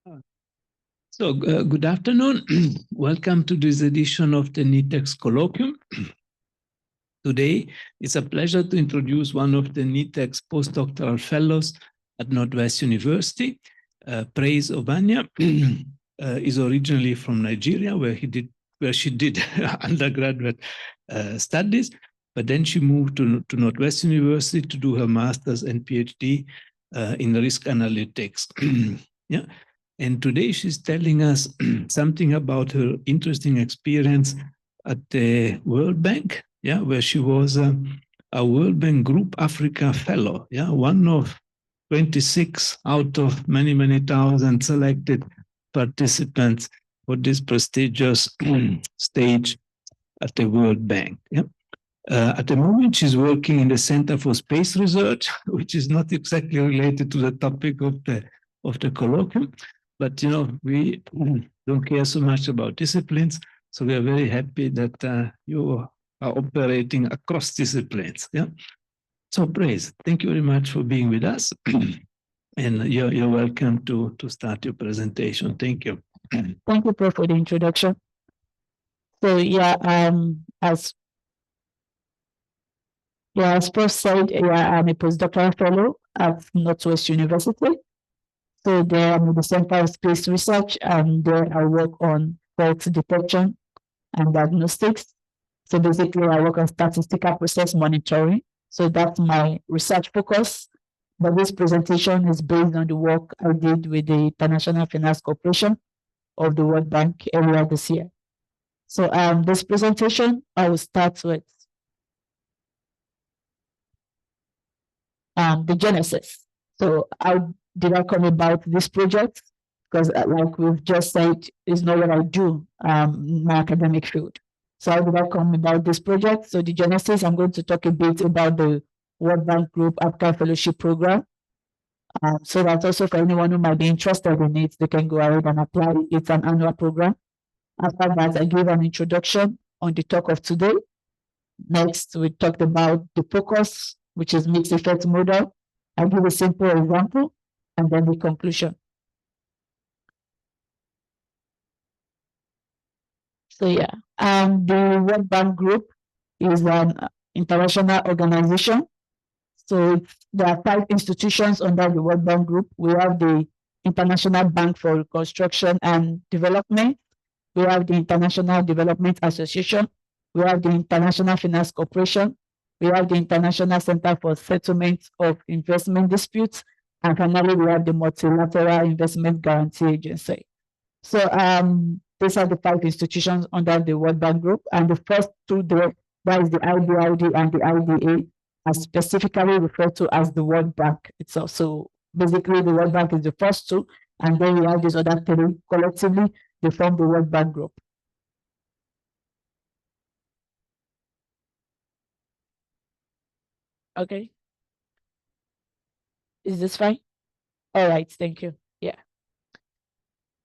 Good afternoon. Welcome to this edition of the NITheCS Colloquium. Today, it's a pleasure to introduce one of the NITheCS postdoctoral fellows at Northwest University. Praise Obanya is originally from Nigeria, where she did undergraduate studies, but then she moved to Northwest University to do her master's and PhD in risk analytics. Yeah. And today she's telling us something about her interesting experience at the World Bank, yeah, where she was a World Bank Group Africa Fellow, yeah, one of 26 out of many, many thousand selected participants for this prestigious stage at the World Bank. Yeah. At the moment, she's working in the Center for Space Research, which is not exactly related to the topic of the colloquium. But, you know, we don't care so much about disciplines. So we are very happy that you are operating across disciplines. Yeah. So Praise, thank you very much for being with us. And you're welcome to start your presentation. Thank you. Thank you, Prof, for the introduction. So yeah, as Prof said, I'm a postdoctoral fellow at Northwest University. So there I'm in the Center of Space Research, and there I work on fault detection and diagnostics. So basically, I work on statistical process monitoring. So that's my research focus. But this presentation is based on the work I did with the International Finance Corporation of the World Bank earlier this year. So this presentation, I will start with the genesis. So how did I come about this project? Because like we've just said, it's not what I do in my academic field. So how did I come about this project? So the genesis, I'm going to talk a bit about the World Bank Group Africa Fellowship Program. So that also for anyone who might be interested in it, they can go ahead and apply. It's an annual program. After that, I gave an introduction on the talk of today. Next, we talked about the focus, which is mixed effect model. I'll give a simple example, and then the conclusion. So yeah, the World Bank Group is an international organization. So there are 5 institutions under the World Bank Group. We have the International Bank for Reconstruction and Development. We have the International Development Association. We have the International Finance Corporation. We have the International Center for Settlement of Investment Disputes. And finally, we have the Multilateral Investment Guarantee Agency. So these are the 5 institutions under the World Bank Group. And the first 2 there, that is the IBRD and the IDA, are specifically referred to as the World Bank itself. So basically, the World Bank is the first 2, and then we have these other 3 collectively, they form the World Bank Group. Okay. Is this fine? All right, thank you. Yeah.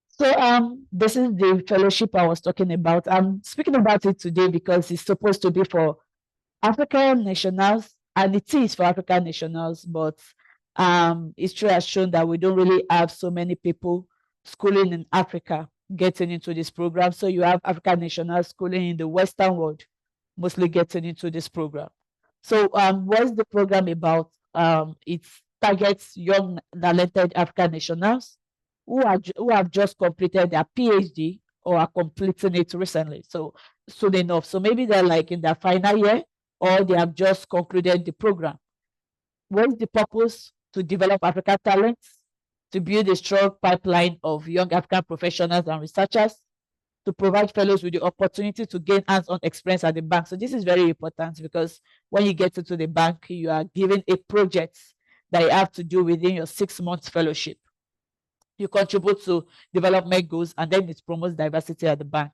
So this is the fellowship I was talking about. I'm speaking about it today because it's supposed to be for African nationals, and it is for African nationals, but history has shown that we don't really have so many people schooling in Africa getting into this program. So you have African nationals schooling in the Western world, mostly getting into this program. So what is the program about? It targets young, talented African nationals who have just completed their PhD or are completing it recently. So soon enough. So maybe they're like in their final year, or they have just concluded the program. What is the purpose? To develop African talents, to build a strong pipeline of young African professionals and researchers, to provide fellows with the opportunity to gain hands-on experience at the bank. So this is very important because when you get into the bank, you are given a project that you have to do within your 6-month fellowship. You contribute to development goals, and then it promotes diversity at the bank.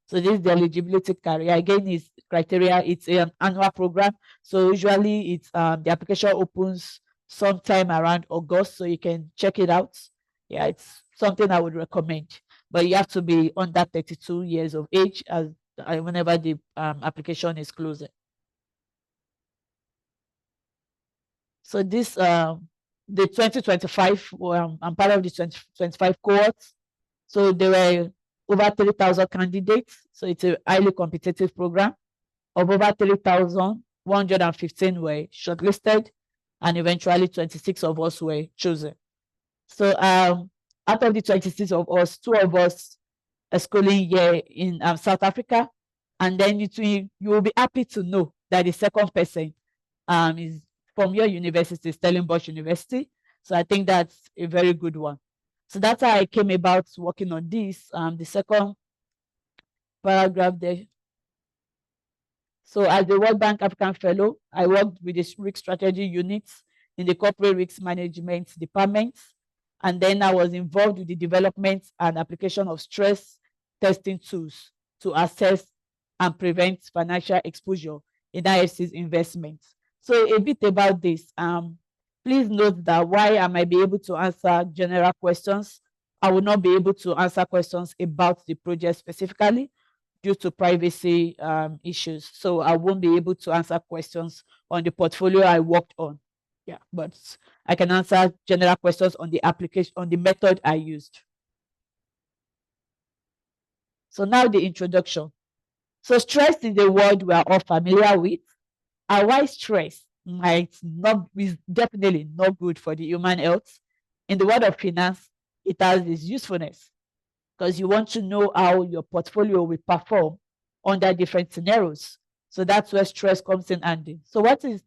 So this is the eligibility criteria. Again, is criteria. It's an annual program. So usually it's the application opens sometime around August, so you can check it out. Yeah, it's something I would recommend. But you have to be under 32 years of age as whenever the application is closing. So this the 2025, I'm part of the 2025 cohorts. So there were over 3,000 candidates. So it's a highly competitive program. Of over 3,115 were shortlisted, and eventually 26 of us were chosen. So out of the 26 of us, 2 of us are schooling here in South Africa. And then you will be happy to know that the second person is from your university, Stellenbosch University. So I think that's a very good one. So that's how I came about working on this. The second paragraph there. So as the World Bank African Fellow, I worked with the risk strategy units in the corporate risk management department. And then I was involved with the development and application of stress testing tools to assess and prevent financial exposure in IFC's investments. So a bit about this. Please note that while I might be able to answer general questions, I will not be able to answer questions about the project specifically due to privacy issues. So I won't be able to answer questions on the portfolio I worked on. Yeah, but I can answer general questions on the application, on the method I used. So now the introduction. So stress is a word we are all familiar with. And why stress might not is definitely not good for the human health. In the world of finance, it has its usefulness because you want to know how your portfolio will perform under different scenarios. So that's where stress comes in handy. So what is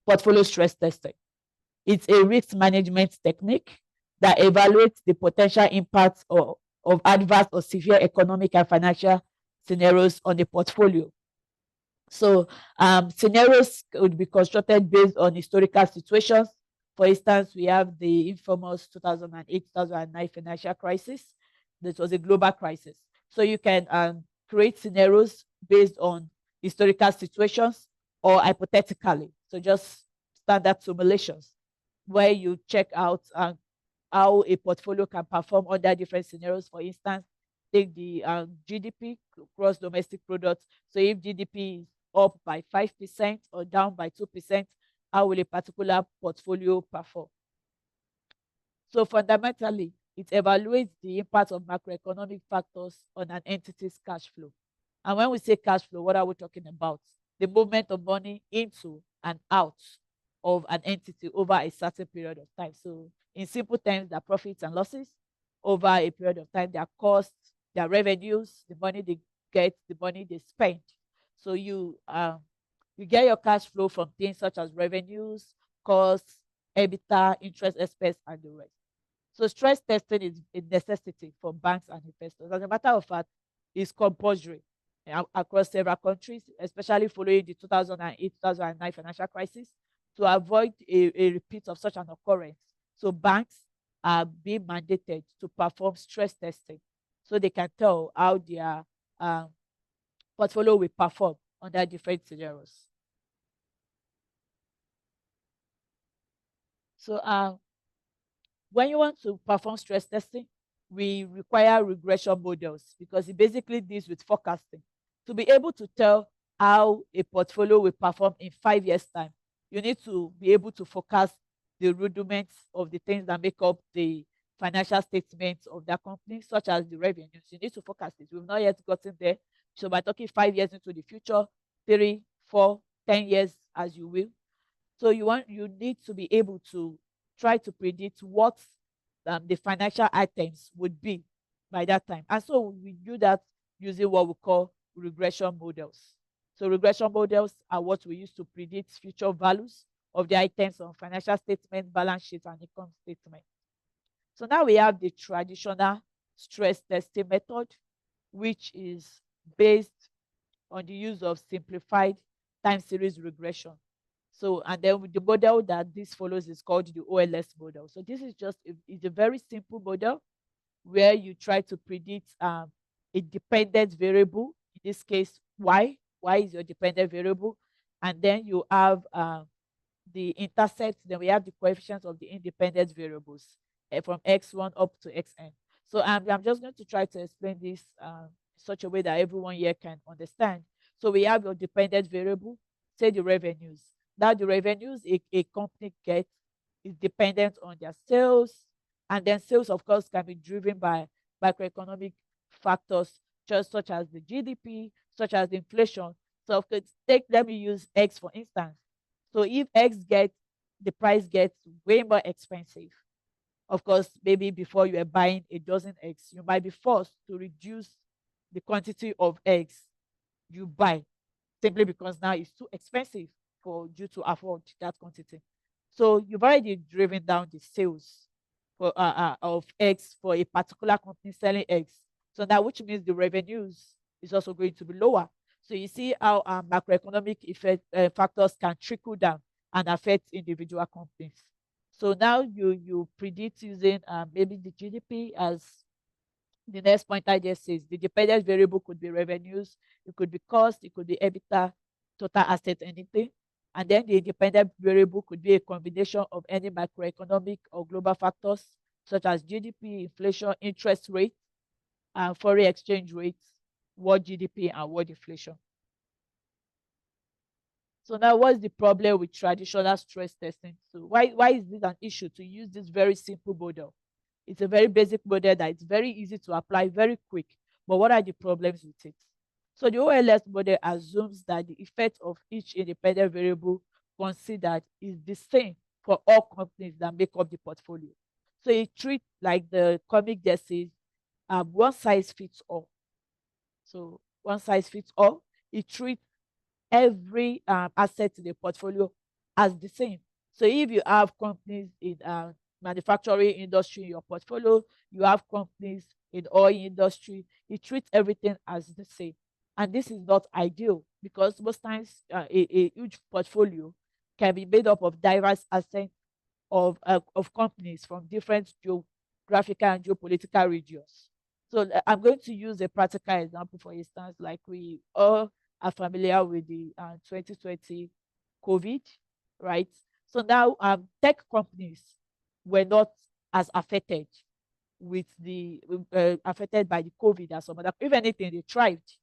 portfolio stress testing? It's a risk management technique that evaluates the potential impacts of adverse or severe economic and financial scenarios on the portfolio. So scenarios would be constructed based on historical situations. For instance, we have the infamous 2008-2009 financial crisis. This was a global crisis. So you can create scenarios based on historical situations or hypothetically. So just standard simulations where you check out how a portfolio can perform under different scenarios. For instance, take the GDP, gross domestic product. So if GDP is up by 5% or down by 2%, how will a particular portfolio perform? So fundamentally, it evaluates the impact of macroeconomic factors on an entity's cash flow. And when we say cash flow, what are we talking about? The movement of money into and out of an entity over a certain period of time. So in simple terms, their profits and losses over a period of time, their costs, their revenues, the money they get, the money they spend. So you get your cash flow from things such as revenues, costs, EBITDA, interest expense, and the rest. So stress testing is a necessity for banks and investors. As a matter of fact, it's compulsory across several countries, especially following the 2008-2009 financial crisis, to avoid a repeat of such an occurrence. So banks are being mandated to perform stress testing so they can tell how their portfolio will perform under different scenarios. So when you want to perform stress testing, we require regression models because it basically deals with forecasting. To be able to tell how a portfolio will perform in 5 years' time, you need to be able to forecast the rudiments of the things that make up the financial statements of that company, such as the revenues. You need to forecast it. We've not yet gotten there. So by talking 5 years into the future, 3, 4, 10 years, as you will. So you need to be able to try to predict what the financial items would be by that time. And so we do that using what we call regression models. So regression models are what we use to predict future values of the items on financial statement, balance sheet, and income statement. So now we have the traditional stress testing method, which is based on the use of simplified time series regression. So, and then the model that this follows is called the OLS model. So this is it's a very simple model where you try to predict a dependent variable, in this case, Y. Y is your dependent variable. And then you have the intercept, then we have the coefficients of the independent variables from x1 up to xn. So I'm just going to try to explain this in such a way that everyone here can understand. So we have your dependent variable, say the revenues. Now the revenues a company gets is dependent on their sales. And then sales, of course, can be driven by macroeconomic factors, just such as the GDP, such as the inflation. So of course, let me use eggs for instance. So if the price gets way more expensive, of course, maybe before you are buying a dozen eggs, you might be forced to reduce the quantity of eggs you buy, simply because now it's too expensive for you to afford that quantity. So you've already driven down the sales of eggs for a particular company selling eggs. So now, which means the revenues is also going to be lower. So you see how macroeconomic factors can trickle down and affect individual companies. So now you predict using maybe the GDP as the next point I just says. The dependent variable could be revenues, it could be cost, it could be EBITDA, total asset, anything. And then the independent variable could be a combination of any macroeconomic or global factors such as GDP, inflation, interest rate, and foreign exchange rates, world GDP, and world inflation. So now, what's the problem with traditional stress testing? So why is this an issue to use this very simple model? It's a very basic model that it's very easy to apply, very quick. But what are the problems with it? So the OLS model assumes that the effect of each independent variable considered is the same for all companies that make up the portfolio. So it treats, like the comic that says, one size fits all. So one size fits all. It treats every asset in the portfolio as the same. So if you have companies in manufacturing industry in your portfolio, you have companies in oil industry, it treats everything as the same. And this is not ideal, because most times a huge portfolio can be made up of diverse assets of companies from different geographical and geopolitical regions. So I'm going to use a practical example. For instance, like we all are familiar with the 2020 COVID, right? So now tech companies were not as affected affected by the COVID as some other. If anything, they thrived.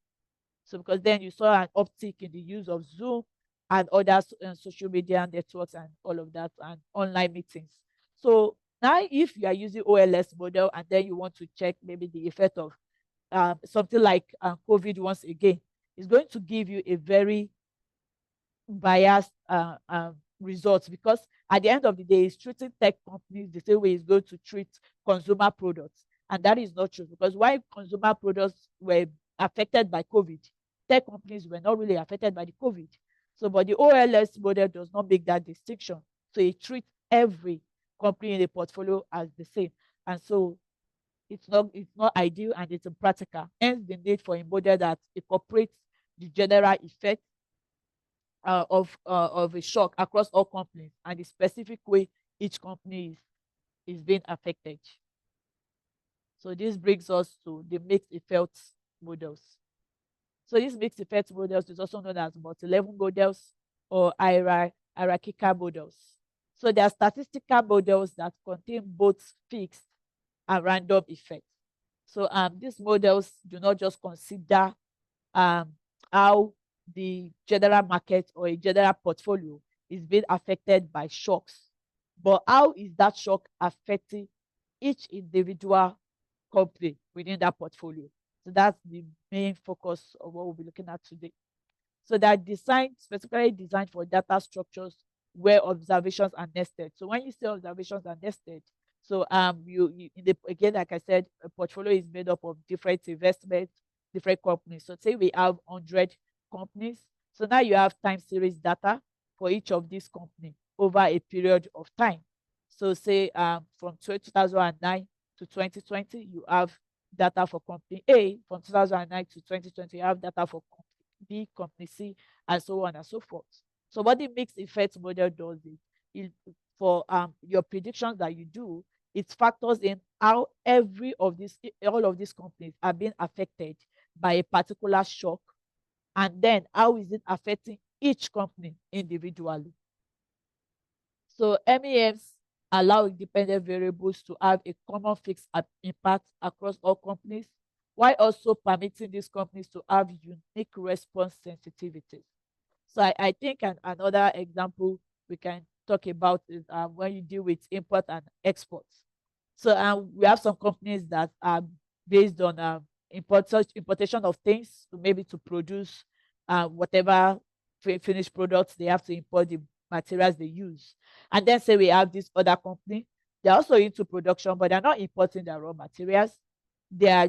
So because then you saw an uptick in the use of Zoom and other social media networks and all of that, and online meetings. So now if you are using OLS model and then you want to check maybe the effect of something like COVID once again, it's going to give you a very biased results, because at the end of the day, it's treating tech companies the same way it's going to treat consumer products. And that is not true, because while consumer products were affected by COVID, tech companies were not really affected by the COVID. So, but the OLS model does not make that distinction. So it treats every company in the portfolio as the same. And so it's not ideal and it's impractical. Hence the need for a model that incorporates the general effect of a shock across all companies and the specific way each company is being affected. So this brings us to the mixed effect models. So these mixed effect models is also known as multi-level models or hierarchical models. So they are statistical models that contain both fixed and random effects. So these models do not just consider how the general market or a general portfolio is being affected by shocks, but how is that shock affecting each individual company within that portfolio? So that's the main focus of what we'll be looking at today. So they're specifically designed for data structures where observations are nested. So when you say observations are nested, so again, like I said, a portfolio is made up of different investments, different companies. So say we have 100 companies. So now you have time series data for each of these companies over a period of time. So say from 2009 to 2020, you have data for company A. From 2009 to 2020, you have data for company B, company C, and so on and so forth. So what the mixed effect model does is for your predictions that you do, it factors in how all of these companies are being affected by a particular shock, and then how is it affecting each company individually. So MEMs allow independent variables to have a common fixed impact across all companies, while also permitting these companies to have unique response sensitivities. So I think another example we can talk about is when you deal with import and exports. So we have some companies that are based on importation of things, so maybe to produce whatever finished products, they have to import the materials they use. And then say we have this other company, they're also into production, but they're not importing their raw materials. They are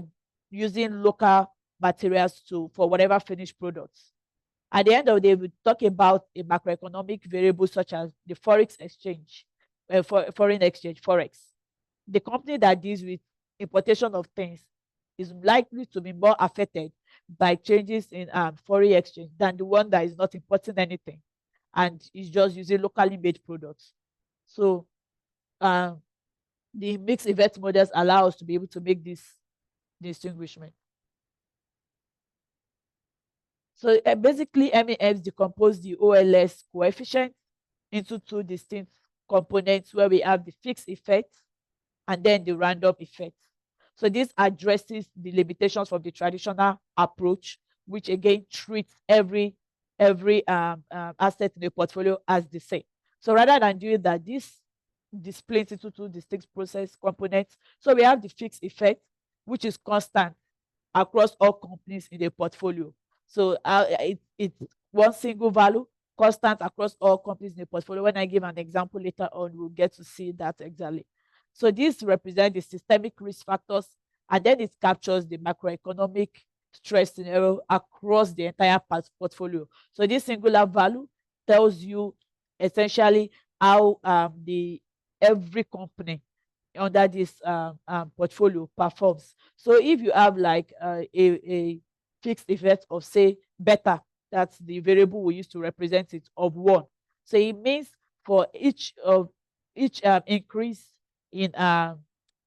using local materials for whatever finished products. At the end of the day, we talk about a macroeconomic variable such as the forex exchange, foreign exchange, forex. The company that deals with importation of things is likely to be more affected by changes in foreign exchange than the one that is not importing anything and is just using locally made products. So the mixed effect models allow us to be able to make this distinguishment. So basically, MEFs decompose the OLS coefficient into two distinct components where we have the fixed effect and then the random effect. So this addresses the limitations of the traditional approach, which again treats every asset in the portfolio as the same. So rather than doing that, this displays into two distinct process components. So we have the fixed effect, which is constant across all companies in the portfolio. So it's one single value, constant across all companies in the portfolio. When I give an example later on, we'll get to see that exactly. So this represents the systemic risk factors, and then it captures the macroeconomic stress scenario across the entire portfolio. So this singular value tells you essentially how every company under this portfolio performs. So if you have like a fixed effect of say beta, that's the variable we use to represent it, of 1. So it means for each increase in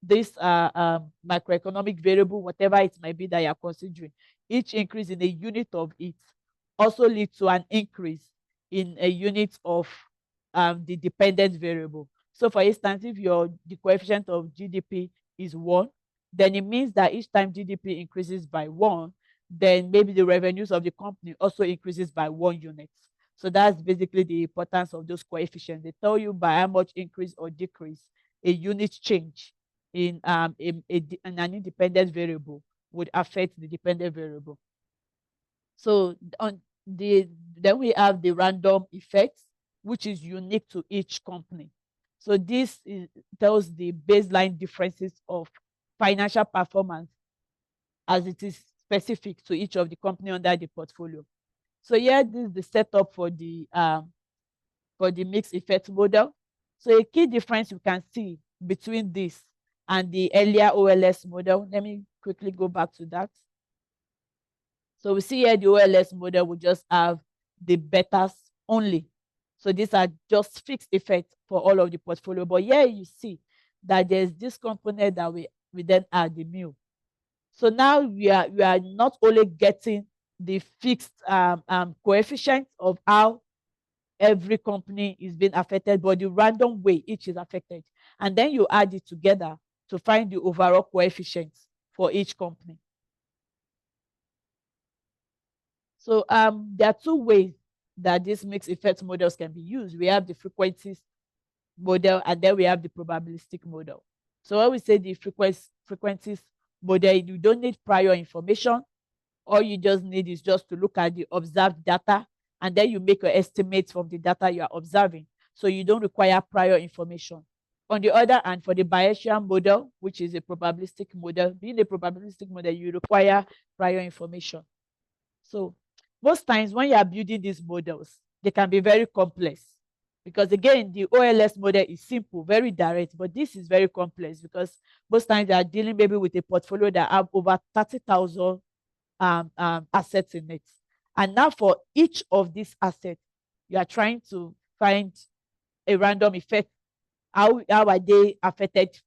this macroeconomic variable, whatever it might be that you're considering, each increase in a unit of it also leads to an increase in a unit of the dependent variable. So for instance, if the coefficient of GDP is 1, then it means that each time GDP increases by 1, then maybe the revenues of the company also increases by 1 unit. So that's basically the importance of those coefficients. They tell you by how much increase or decrease a unit change in an independent variable would affect the dependent variable. So then we have the random effect, which is unique to each company. So this tells the baseline differences of financial performance as it is specific to each of the company under the portfolio. So here, this is the setup for the mixed effect model. So a key difference you can see between this and the earlier OLS model. Let me quickly go back to that. So we see here the OLS model will just have the betas only. So these are just fixed effects for all of the portfolio. But here you see that there's this component that we then add the mu. So now we are not only getting the fixed coefficient of how every company is being affected, but the random way each is affected. And then you add it together to find the overall coefficients for each company. So there are two ways that these mixed effect models can be used. We have the frequencies model, and then we have the probabilistic model. So when we say the frequencies model, you don't need prior information. All you just need is just to look at the observed data, and then you make your estimates from the data you are observing. So you don't require prior information. On the other hand, for the Bayesian model, which is a probabilistic model, being a probabilistic model, you require prior information. So most times when you are building these models, they can be very complex because again, the OLS model is simple, very direct, but this is very complex because most times they are dealing maybe with a portfolio that have over 30,000 assets in it. And now for each of these assets, you are trying to find a random effect. How are they affected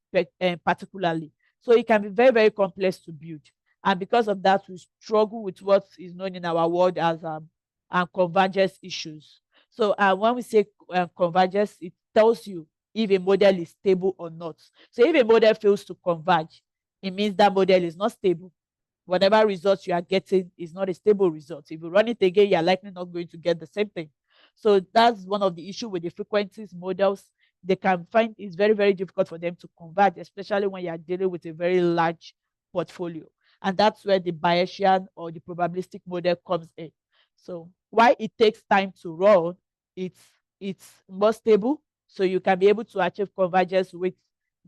particularly? So it can be very, very complex to build. And because of that, we struggle with what is known in our world as convergence issues. So when we say convergence, it tells you if a model is stable or not. So if a model fails to converge, it means that model is not stable. Whatever results you are getting is not a stable result. If you run it again, you're likely not going to get the same thing. So that's one of the issues with the frequencies models. They can find it's very, very difficult for them to convert, especially when you are dealing with a very large portfolio. And that's where the Bayesian or the probabilistic model comes in. So why it takes time to run, it's more stable, so you can be able to achieve convergence with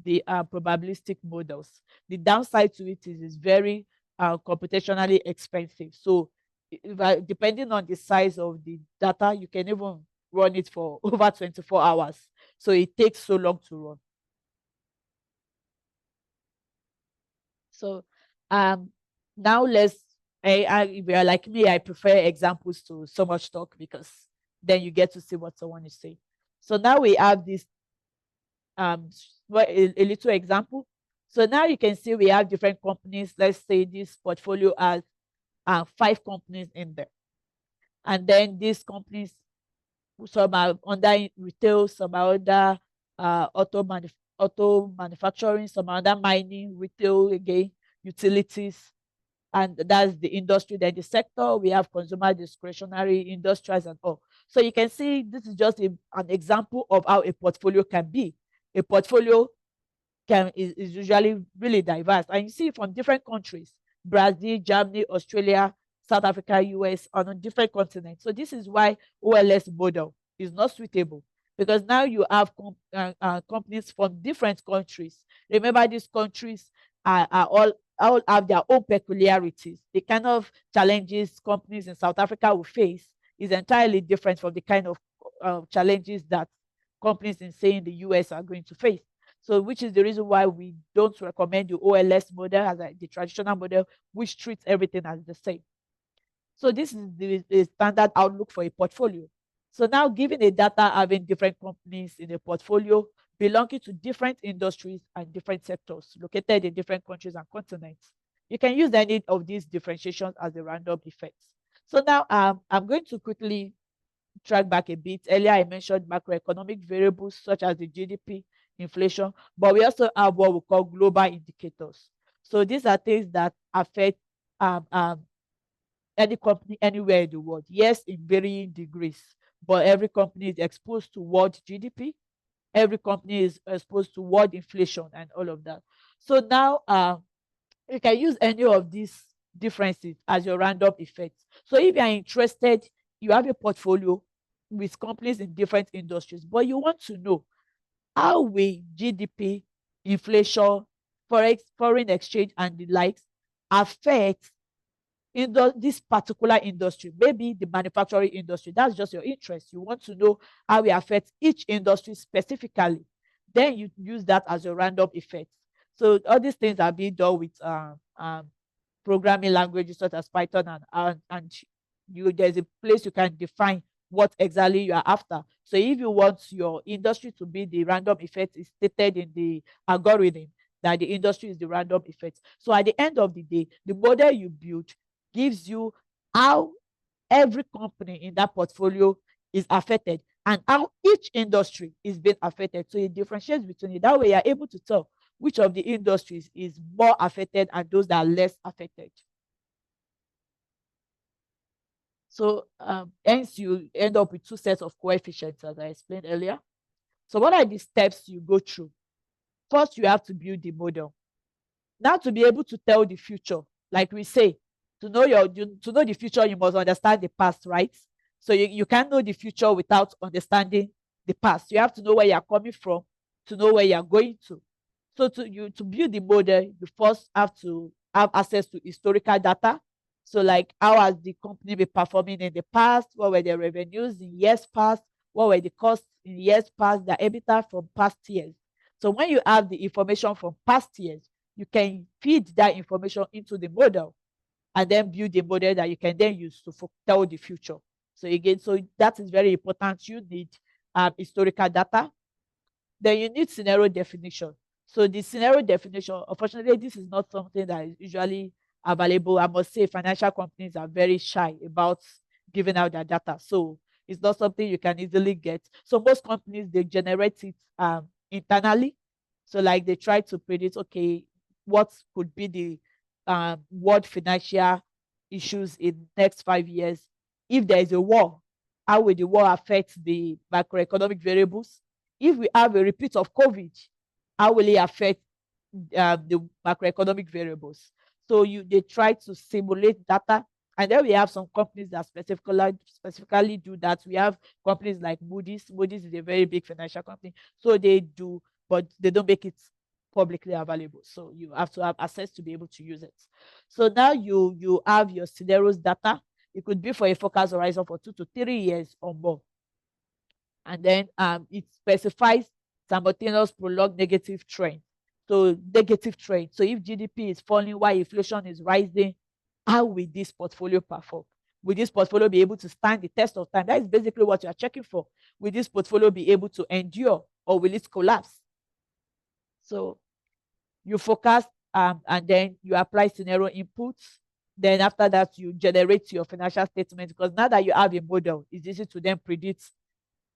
the probabilistic models. The downside to it is it's very computationally expensive. So depending on the size of the data, you can even run it for over 24 hours. So it takes so long to run. So now if you're like me, I prefer examples to so much talk, because then you get to see what someone is saying. So now we have this a little example. So now you can see we have different companies. Let's say this portfolio has 5 companies in there. And then these companies, some are under retail, some are under auto manufacturing, some are under mining, retail again, utilities, and that's the industry. Then the sector, we have consumer discretionary, industries, and all. So you can see this is just an example of how a portfolio can be. A portfolio is usually really diverse, and you see from different countries: Brazil, Germany, Australia, South Africa, US, and on different continents. So this is why OLS model is not suitable, because now you have companies from different countries. Remember, these countries are all have their own peculiarities. The kind of challenges companies in South Africa will face is entirely different from the kind of challenges that companies in, say, in the US are going to face. So, which is the reason why we don't recommend the OLS model as the traditional model, which treats everything as the same. So this is the standard outlook for a portfolio. So now, given a data having different companies in a portfolio belonging to different industries and different sectors located in different countries and continents, you can use any of these differentiations as a random effect. So now I'm going to quickly track back a bit. Earlier, I mentioned macroeconomic variables such as the GDP, inflation, but we also have what we call global indicators. So these are things that affect any company anywhere in the world. Yes, in varying degrees, but every company is exposed to world GDP. Every company is exposed to world inflation and all of that. So now you can use any of these differences as your random effects. So if you are interested, you have a portfolio with companies in different industries, but you want to know how will GDP, inflation, forex, foreign exchange, and the likes affect in this particular industry, maybe the manufacturing industry. That's just your interest. You want to know how it affects each industry specifically. Then you use that as your random effect. So all these things are being done with programming languages such as Python, and there's a place you can define what exactly you are after. So if you want your industry to be the random effect, is stated in the algorithm that the industry is the random effect. So at the end of the day, the model you build gives you how every company in that portfolio is affected and how each industry is being affected. So it differentiates between it. That way you're able to tell which of the industries is more affected and those that are less affected. So hence you end up with 2 sets of coefficients, as I explained earlier. So what are the steps you go through? First, you have to build the model. Now, to be able to tell the future, like we say, to know the future, you must understand the past, right? So you can't know the future without understanding the past. You have to know where you're coming from to know where you're going to. So to build the model, you first have to have access to historical data. So like, how has the company been performing in the past? What were their revenues in years past? What were the costs in years past? The EBITDA from past years. So when you have the information from past years, you can feed that information into the model and then build a model that you can then use to tell the future. So again, so that is very important. You need historical data. Then you need scenario definition. So the scenario definition, unfortunately, this is not something that is usually available. I must say financial companies are very shy about giving out their data. So it's not something you can easily get. So most companies, they generate it internally. So like they try to predict, okay, what could be the world financial issues in next 5 years. If there is a war, how will the war affect the macroeconomic variables? If we have a repeat of COVID, how will it affect the macroeconomic variables? So they try to simulate data, and then we have some companies that specifically do that. We have companies like Moody's. Moody's is a very big financial company, so they do, but they don't make it publicly available. So you have to have access to be able to use it. So now you have your scenarios data. It could be for a forecast horizon for 2 to 3 years or more. And then it specifies simultaneous prolonged negative trend. So negative trend. So if GDP is falling while inflation is rising, how will this portfolio perform? Will this portfolio be able to stand the test of time? That is basically what you are checking for. Will this portfolio be able to endure, or will it collapse? So you forecast and then you apply scenario inputs. Then after that, you generate your financial statement, because now that you have a model, it's easy to then predict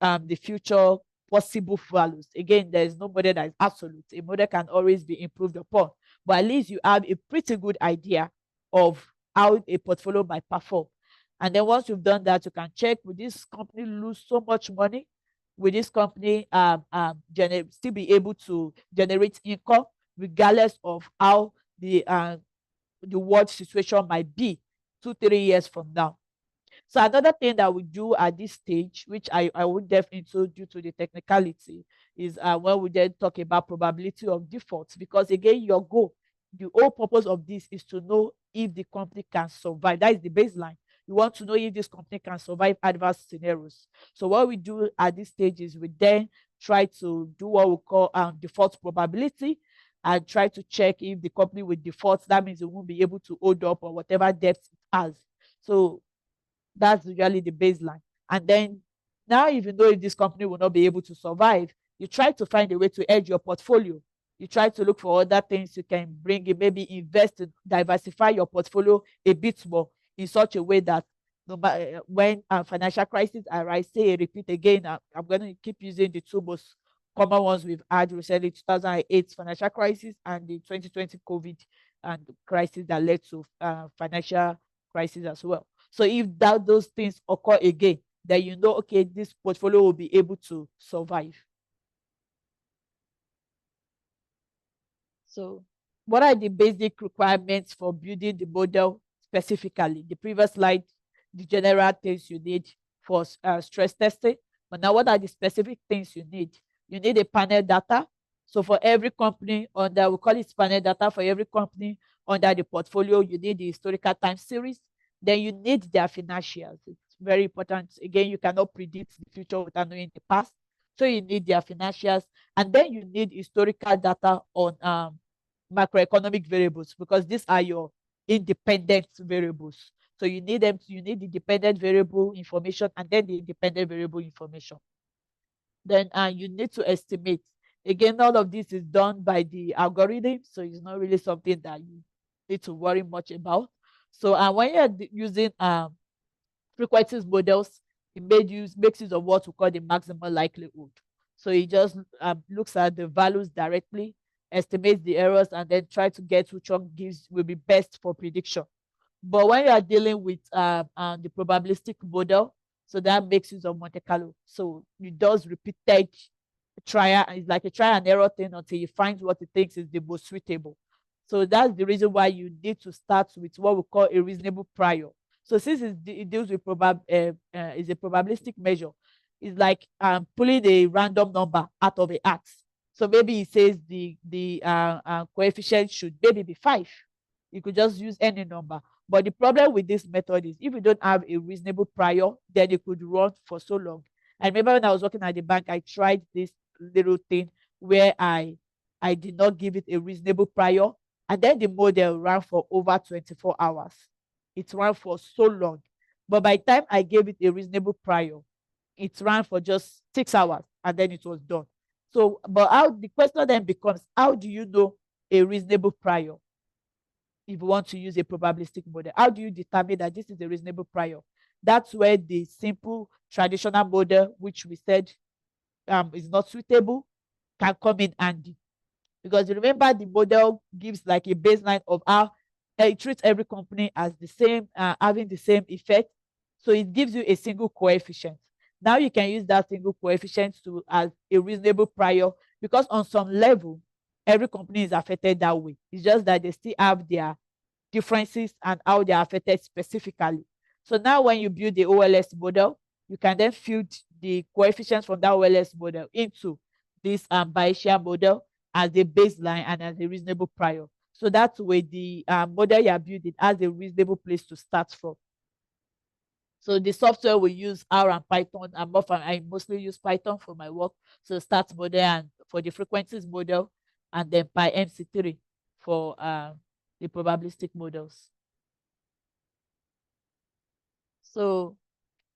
the future possible values. Again, there is no model that is absolute. A model can always be improved upon, but at least you have a pretty good idea of how a portfolio might perform. And then once you've done that, you can check, will this company lose so much money? Will this company still be able to generate income regardless of how the world situation might be 2-3 years from now? So another thing that we do at this stage, which I won't delve into due to the technicality, is when we then talk about probability of default. Because again, your goal, the whole purpose of this is to know if the company can survive. That is the baseline. You want to know if this company can survive adverse scenarios. So what we do at this stage is we then try to do what we call default probability, and try to check if the company will default. That means it won't be able to hold up or whatever debt it has. So that's usually the baseline. And then now, if you know if this company will not be able to survive, you try to find a way to hedge your portfolio. You try to look for other things you can bring in, maybe invest, diversify your portfolio a bit more in such a way that when financial crisis arise, say, repeat again, I'm going to keep using the two most common ones we've had recently: 2008 financial crisis and the 2020 COVID and crisis that led to financial crisis as well. So if those things occur again, then you know, okay, this portfolio will be able to survive. So what are the basic requirements for building the model specifically? The previous slide, the general things you need for stress testing. But now, what are the specific things you need? You need a panel data. So for every company we call it panel data, for every company under the portfolio, you need the historical time series. Then you need their financials. It's very important. Again, you cannot predict the future without knowing the past. So you need their financials. And then you need historical data on macroeconomic variables, because these are your independent variables. So you need them. You need the dependent variable information and then the independent variable information. Then you need to estimate. Again, all of this is done by the algorithm, so it's not really something that you need to worry much about. So when you're using frequencies models, it makes use of what we call the maximum likelihood. So it just looks at the values directly, estimates the errors, and then try to get which one will be best for prediction. But when you are dealing with the probabilistic model, so that makes use of Monte Carlo. So it does repeated trial. It's like a trial and error thing until you find what it thinks is the most suitable. So that's the reason why you need to start with what we call a reasonable prior. So since it deals with is a probabilistic measure, it's like pulling a random number out of a hat. So maybe it says the coefficient should maybe be 5. You could just use any number. But the problem with this method is if you don't have a reasonable prior, then it could run for so long. I remember when I was working at the bank, I tried this little thing where I did not give it a reasonable prior, and then the model ran for over 24 hours. It ran for so long. But by the time I gave it a reasonable prior, it ran for just 6 hours, and then it was done. So, but the question then becomes, how do you know a reasonable prior? If you want to use a probabilistic model, how do you determine that this is a reasonable prior? That's where the simple traditional model, which we said is not suitable, can come in handy. Because remember, the model gives like a baseline of how it treats every company as the same, having the same effect. So it gives you a single coefficient. Now you can use that single coefficient to as a reasonable prior, because on some level, every company is affected that way. It's just that they still have their differences and how they are affected specifically. So now when you build the OLS model, you can then feed the coefficients from that OLS model into this Bayesian model as a baseline and as a reasonable prior. So that's where the model you are building has a reasonable place to start from. So the software we use R and Python. I mostly use Python for my work. So start model and for the frequencies model, and then PyMC3 for the probabilistic models. So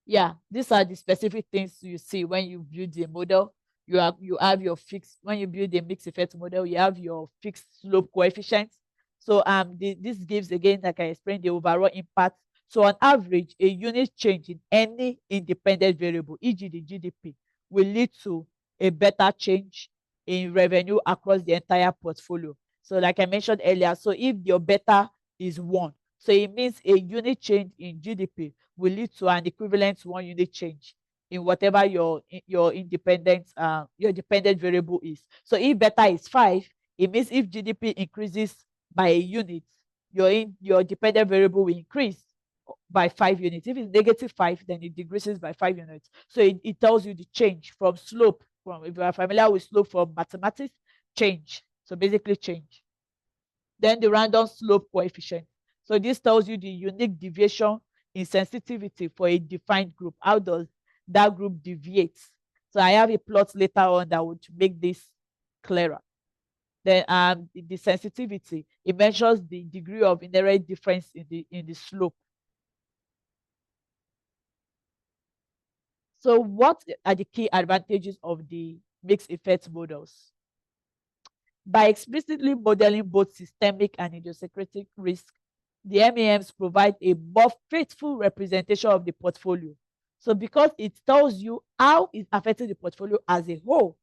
yeah, these are the specific things you see when you build a model. You have your fixed, when you build a mixed effect model, you have your fixed slope coefficients. So this gives, again, like I explained, the overall impact. So on average, a unit change in any independent variable, e.g. the GDP, will lead to a better change in revenue across the entire portfolio. So like I mentioned earlier, so if your beta is 1, so it means a unit change in GDP will lead to an equivalent 1 unit change in whatever your dependent variable is. So if beta is 5, it means if GDP increases by a unit, your dependent variable will increase by 5 units. If it's -5, then it decreases by 5 units. So it tells you the change from slope. If you are familiar with slope from mathematics, change. So basically change. Then the random slope coefficient. So this tells you the unique deviation in sensitivity for a defined group. How does that group deviate? So I have a plot later on that would make this clearer. Then the sensitivity, it measures the degree of inherent difference in the slope. So what are the key advantages of the mixed effect models? By explicitly modeling both systemic and idiosyncratic risk, the MEMs provide a more faithful representation of the portfolio. So because it tells you how it's affecting the portfolio as a whole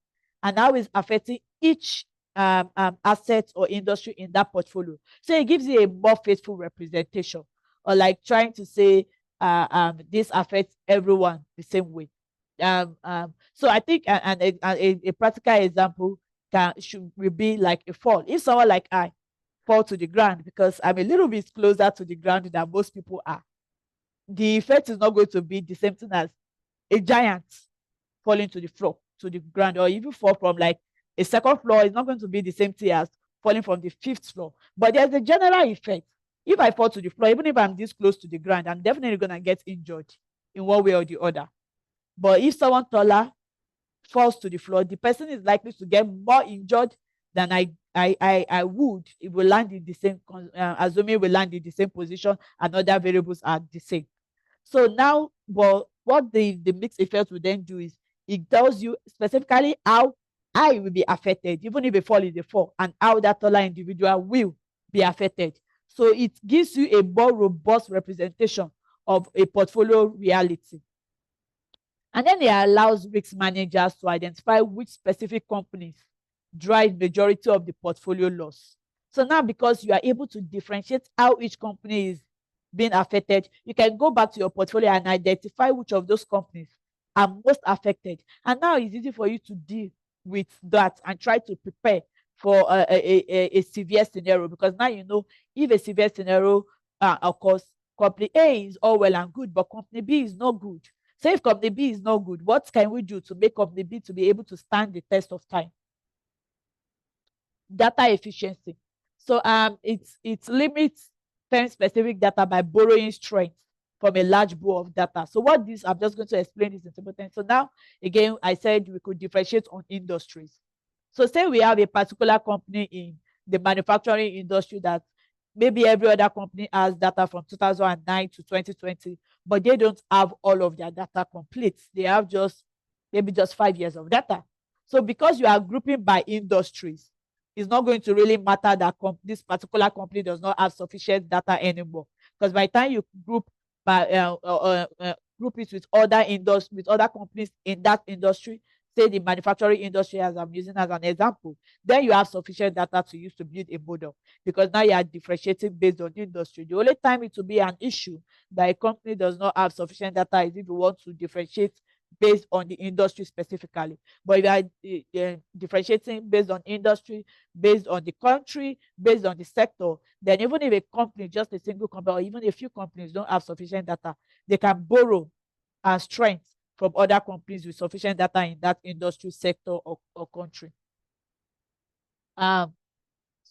and how it's affecting each asset or industry in that portfolio. So it gives you a more faithful representation, or like trying to say this affects everyone the same way. So I think a practical example will be like a fall. If someone like I fall to the ground, because I'm a little bit closer to the ground than most people are, the effect is not going to be the same thing as a giant falling to the floor, to the ground, or even fall from like a second floor. It's not going to be the same thing as falling from the 5th floor. But there's a general effect. If I fall to the floor, even if I'm this close to the ground, I'm definitely going to get injured in one way or the other. But if someone taller falls to the floor, the person is likely to get more injured than I would. It will land in the same, assuming will land in the same position and other variables are the same. So now, well, what the mixed effect will then do is it tells you specifically how I will be affected, even if a fall is a fall, and how that taller individual will be affected. So it gives you a more robust representation of a portfolio reality. And then it allows risk managers to identify which specific companies drive majority of the portfolio loss. So now, because you are able to differentiate how each company is being affected, you can go back to your portfolio and identify which of those companies are most affected. And now it's easy for you to deal with that and try to prepare for a severe scenario, because now you know if a severe scenario occurs, company A is all well and good, but company B is not good. So if company B is not good, what can we do to make company B to be able to stand the test of time? Data efficiency. So it limits firm-specific data by borrowing strength from a large pool of data. So what this, I'm just going to explain this in simple terms. So now, again, I said we could differentiate on industries. So say we have a particular company in the manufacturing industry that maybe every other company has data from 2009 to 2020, but they don't have all of their data complete. They have maybe just 5 years of data. So because you are grouping by industries, it's not going to really matter that this particular company does not have sufficient data anymore. Because by the time you group it with other companies in that industry, say the manufacturing industry, as I'm using as an example, then you have sufficient data to use to build a model, because now you are differentiating based on industry. The only time it will be an issue that a company does not have sufficient data is if you want to differentiate based on the industry specifically. But if you are differentiating based on industry, based on the country, based on the sector, then even if a company, just a single company, or even a few companies don't have sufficient data, they can borrow strength from other companies with sufficient data in that industry, sector, or country. So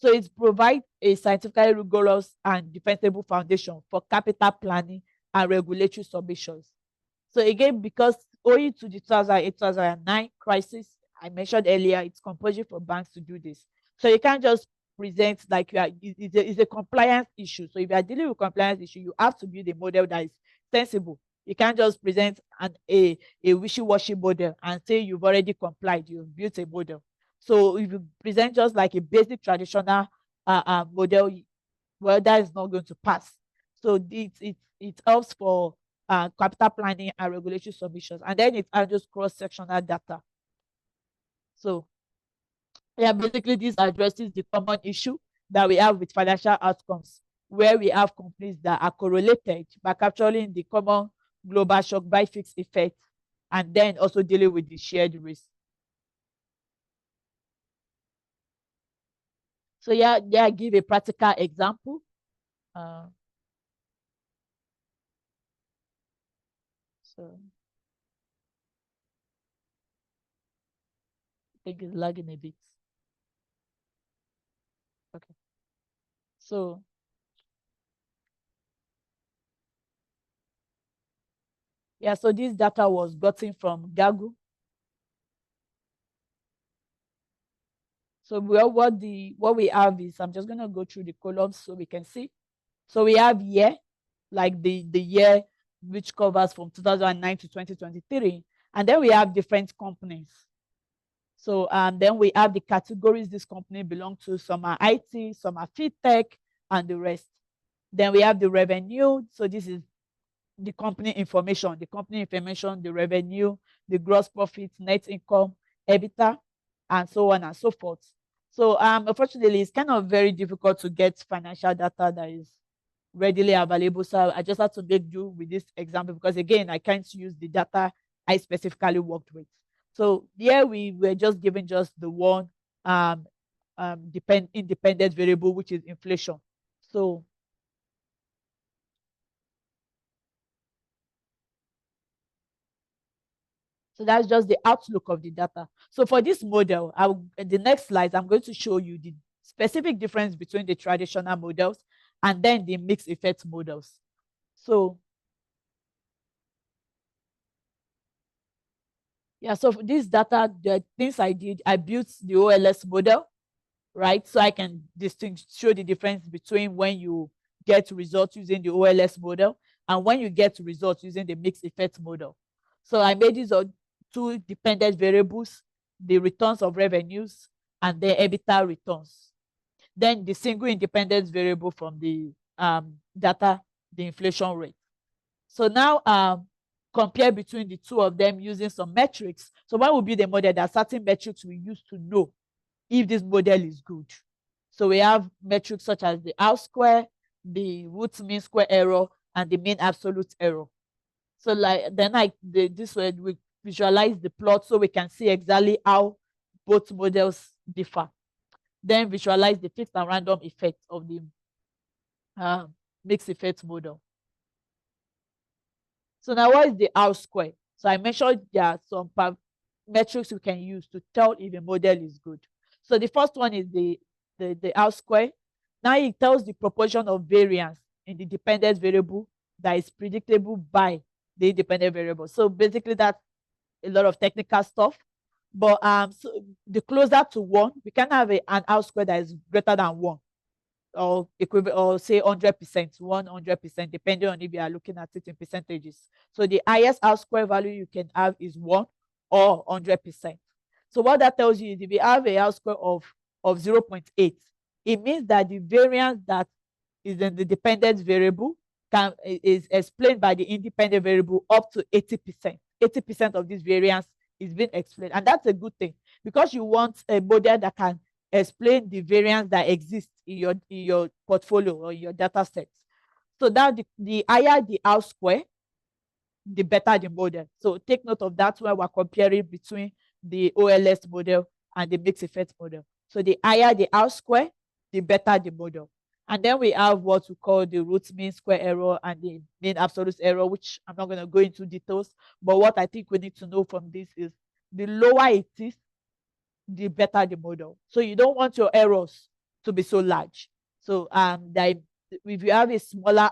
it provides a scientifically rigorous and defensible foundation for capital planning and regulatory submissions. So again, because owing to the 2008-2009 crisis I mentioned earlier, it's compulsory for banks to do this. So you can't just present like you are, it's a compliance issue. So if you are dealing with compliance issue, you have to build a model that is sensible. You can't just present a wishy-washy model and say you've already complied, you've built a model. So if you present just like a basic traditional model, well, that is not going to pass. So it helps for capital planning and regulatory submissions, and then it handles cross-sectional data. So yeah, basically this addresses the common issue that we have with financial outcomes, where we have companies that are correlated by capturing the common global shock by fixed effect, and then also dealing with the shared risk. So yeah, I give a practical example. So I think it's lagging a bit. Okay. So yeah, so this data was gotten from Google. So what we have is, I'm just going to go through the columns so we can see. So we have year, like the year which covers from 2009 to 2023. And then we have different companies. So then we have the categories this company belong to. Some are IT, some are fintech, and the rest. Then we have the revenue. So this is the company information, the revenue, the gross profit, net income, EBITDA, and so on and so forth. So unfortunately, it's kind of very difficult to get financial data that is readily available. So I just have to make do with this example, because again, I can't use the data I specifically worked with. So here we were just given just the one independent variable, which is inflation. So that's just the outlook of the data. So for this model, in the next slide, I'm going to show you the specific difference between the traditional models and then the mixed effect models. So yeah, so for this data, the things I did, I built the OLS model, right? So I can show the difference between when you get results using the OLS model and when you get results using the mixed effect model. So I made these two dependent variables, the returns of revenues and the EBITDA returns. Then the single independent variable from the data, the inflation rate. So now compare between the two of them using some metrics. So what will be the model? There are certain metrics we use to know if this model is good. So we have metrics such as the R-square, the root mean square error, and the mean absolute error. So like then this way we visualize the plot so we can see exactly how both models differ. Then visualize the fixed and random effect of the mixed effect model. So now what is the R-square? So I mentioned there are some metrics we can use to tell if a model is good. So the first one is the R-square. Now it tells the proportion of variance in the dependent variable that is predictable by the independent variable. So basically that's a lot of technical stuff. But so the closer to 1, we can have an R-square that is greater than 1, or equivalent, or say 100%, 100%, depending on if you are looking at it in percentages. So the highest R-square value you can have is 1 or 100%. So what that tells you is if you have a R-square of 0.8, it means that the variance that is in the dependent variable is explained by the independent variable up to 80%. 80% of this variance is being explained. And that's a good thing, because you want a model that can explain the variance that exists in your portfolio or your data sets. So now the higher the R square, the better the model. So take note of that when we're comparing between the OLS model and the mixed effect model. So the higher the R square, the better the model. And then we have what we call the root mean square error and the mean absolute error, which I'm not going to go into details. But what I think we need to know from this is the lower it is, the better the model. So you don't want your errors to be so large. So if you have a smaller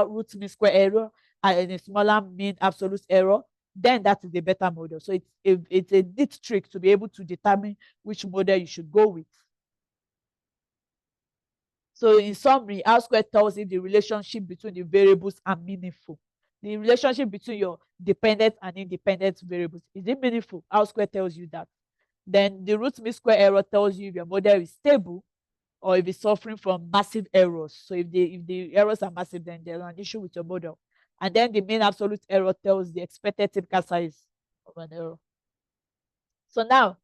root mean square error and a smaller mean absolute error, then that is a better model. So it's a neat trick to be able to determine which model you should go with. So in summary, R squared tells if the relationship between the variables are meaningful. The relationship between your dependent and independent variables, is it meaningful? R squared tells you that. Then the root mean square error tells you if your model is stable or if it's suffering from massive errors. So if the errors are massive, then there's an issue with your model. And then the mean absolute error tells the expected typical size of an error. So now,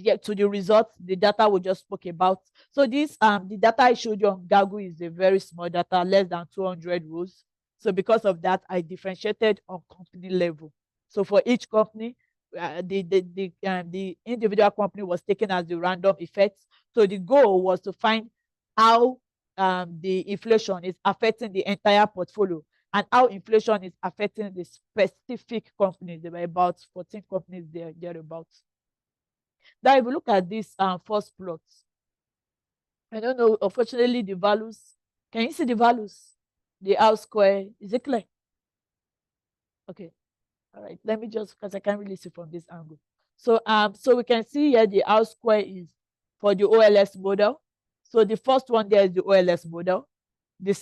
get to the results, the data we just spoke about. So this the data I showed you on Gaggle is a very small data, less than 200 rows. So because of that, I differentiated on company level. So for each company, the individual company was taken as the random effects. So the goal was to find how the inflation is affecting the entire portfolio and how inflation is affecting the specific companies. There were about 14 companies thereabouts. Now, if you look at this first plot, I don't know, unfortunately, the values, can you see the values? The R square, is it clear? Okay, all right, let me just, because I can't really see from this angle. So we can see here the R square is for the OLS model. So the first one there is the OLS model. The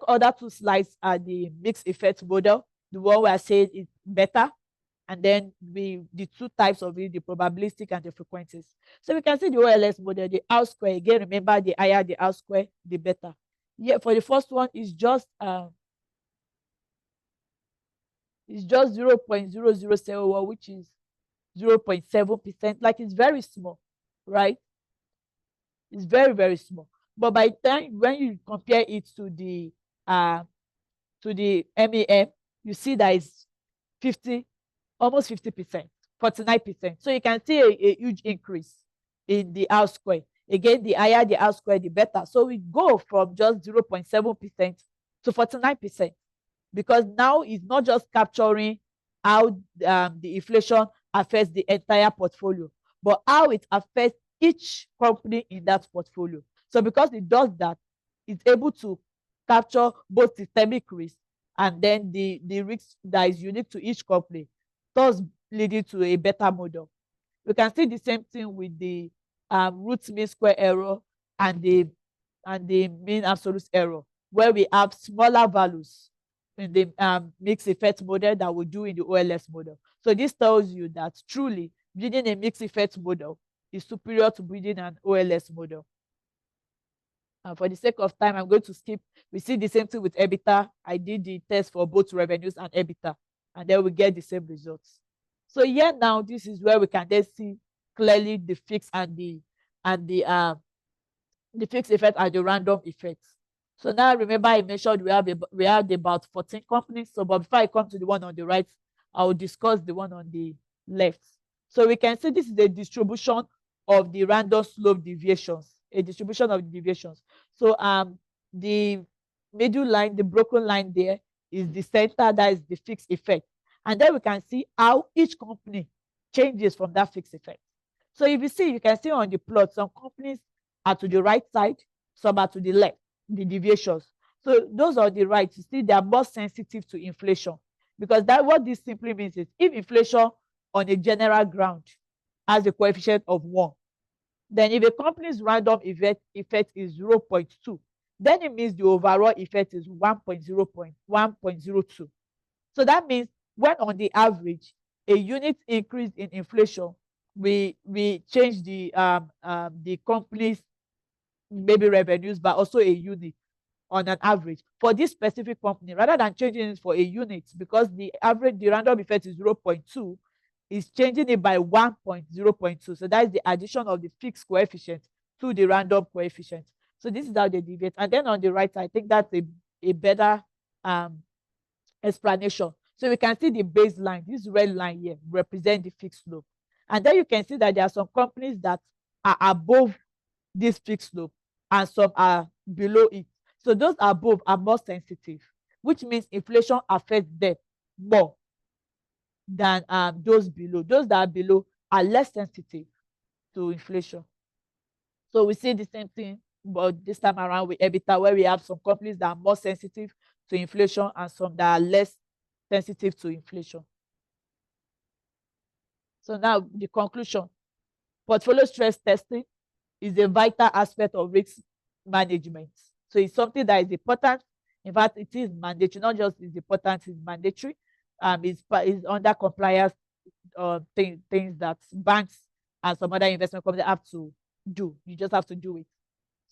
other two slides are the mixed effect model, the one where I said it's better. And then the two types of it, the probabilistic and the frequencies. So we can see the OLS model, the R square. Again, remember the higher the R square, the better. Yeah, for the first one, it's just 0.0071, which is 0.7%. Like, it's very small, right? It's very, very small. But by the time when you compare it to the MEM, you see that it's almost 50%, 49%. So you can see a huge increase in the R square. Again, the higher the R square, the better. So we go from just 0.7% to 49%, because now it's not just capturing how the inflation affects the entire portfolio, but how it affects each company in that portfolio. So because it does that, it's able to capture both systemic risk and then the risk that is unique to each company, thus leading to a better model. We can see the same thing with the root mean square error and the mean absolute error, where we have smaller values in the mixed effect model that we do in the OLS model. So this tells you that truly building a mixed effect model is superior to building an OLS model. For the sake of time, I'm going to skip. We see the same thing with EBITDA. I did the test for both revenues and EBITDA, and then we get the same results. So here now, this is where we can then see clearly the fixed and the fixed effect and the random effects. So now remember I mentioned we have about 14 companies. So but before I come to the one on the right, I will discuss the one on the left. So we can see this is a distribution of the random slope deviations, a distribution of the deviations. So the middle line, the broken line there, is the center, that is the fixed effect. And then we can see how each company changes from that fixed effect. So if you see, you can see on the plot, some companies are to the right side, some are to the left, the deviations. So those on the right, you see they are more sensitive to inflation, because that what this simply means is if inflation on a general ground has a coefficient of 1, then if a company's random effect is 0.2, then it means the overall effect is 1.02. So that means when on the average a unit increase in inflation, we change the company's maybe revenues by also a unit on an average for this specific company, rather than changing it for a unit, because the random effect is 0.2, is changing it by 1.0.2. So that is the addition of the fixed coefficient to the random coefficient. So this is how they deviate. And then on the right side, I think that's a better explanation. So we can see the baseline, this red line here represent the fixed slope. And then you can see that there are some companies that are above this fixed slope and some are below it. So those above are more sensitive, which means inflation affects them more than those below. Those that are below are less sensitive to inflation. So we see the same thing, but this time around with EBITDA, where we have some companies that are more sensitive to inflation and some that are less sensitive to inflation. So now the conclusion: portfolio stress testing is a vital aspect of risk management. So it's something that is important. In fact, it is mandatory, not just is important, it's mandatory. It's under compliance things that banks and some other investment companies have to do. You just have to do it.